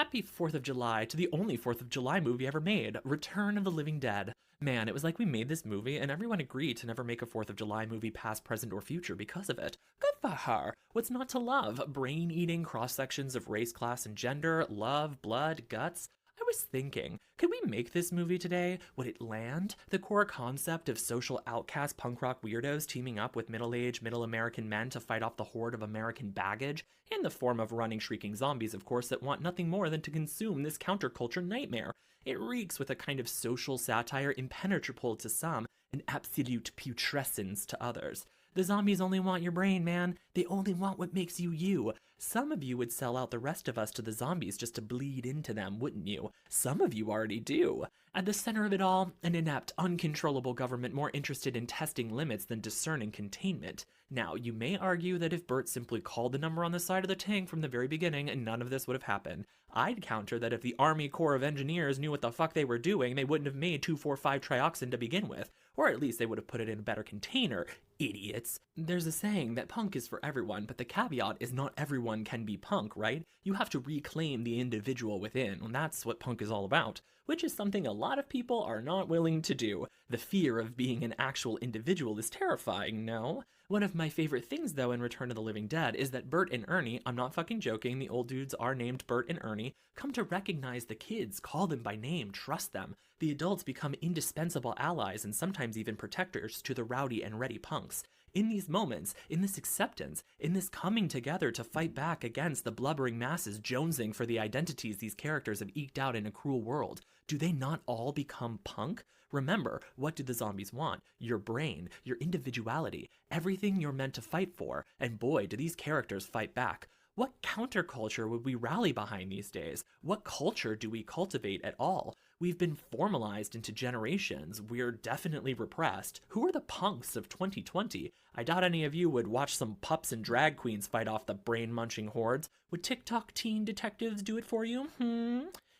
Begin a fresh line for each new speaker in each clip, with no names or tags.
Happy 4th of July to the only 4th of July movie ever made, Return of the Living Dead. Man, it was like we made this movie and everyone agreed to never make a 4th of July movie past, present, or future because of it. Good for her. What's not to love? Brain eating cross sections of race, class, and gender, love, blood, guts. I was thinking, could we make this movie today? Would it land? The core concept of social outcast punk rock weirdos teaming up with middle-aged middle American men to fight off the horde of American baggage, in the form of running, shrieking zombies, of course, that want nothing more than to consume this counterculture nightmare. It reeks with a kind of social satire impenetrable to some, and absolute putrescence to others. The zombies only want your brain, man. They only want what makes you you. Some of you would sell out the rest of us to the zombies just to bleed into them, wouldn't you? Some of you already do. At the center of it all, an inept, uncontrollable government more interested in testing limits than discerning containment. Now, you may argue that if Bert simply called the number on the side of the tank from the very beginning, none of this would have happened. I'd counter that if the Army Corps of Engineers knew what the fuck they were doing, they wouldn't have made 2,4,5-trioxin to begin with. Or at least they would have put it in a better container. Idiots. There's a saying that punk is for everyone, but the caveat is not everyone can be punk, right? You have to reclaim the individual within, and that's what punk is all about, which is something a lot of people are not willing to do. The fear of being an actual individual is terrifying, no? One of my favorite things, though, in Return of the Living Dead is that Bert and Ernie, I'm not fucking joking, the old dudes are named Bert and Ernie, come to recognize the kids, call them by name, trust them. The adults become indispensable allies and sometimes even protectors to the rowdy and ready punks. In these moments, in this acceptance, in this coming together to fight back against the blubbering masses jonesing for the identities these characters have eked out in a cruel world, do they not all become punk? Remember, what do the zombies want? Your brain, your individuality, everything you're meant to fight for, and boy, do these characters fight back. What counterculture would we rally behind these days? What culture do we cultivate at all? We've been formalized into generations. We're definitely repressed. Who are the punks of 2020? I doubt any of you would watch some pups and drag queens fight off the brain-munching hordes. Would TikTok teen detectives do it for you?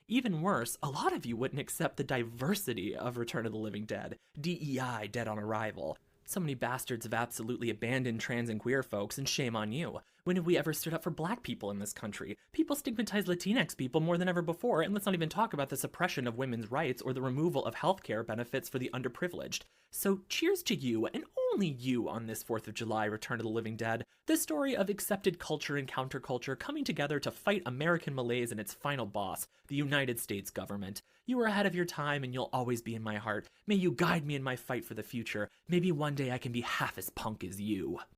Even worse, a lot of you wouldn't accept the diversity of Return of the Living Dead. DEI, dead on arrival. So many bastards have absolutely abandoned trans and queer folks, and shame on you. When have we ever stood up for black people in this country? People stigmatize Latinx people more than ever before, and let's not even talk about the suppression of women's rights or the removal of healthcare benefits for the underprivileged. So cheers to you, and only you, on this 4th of July Return of the Living Dead, the story of accepted culture and counterculture coming together to fight American malaise and its final boss, the United States government. You were ahead of your time, and you'll always be in my heart. May you guide me in my fight for the future. Maybe one day I can be half as punk as you.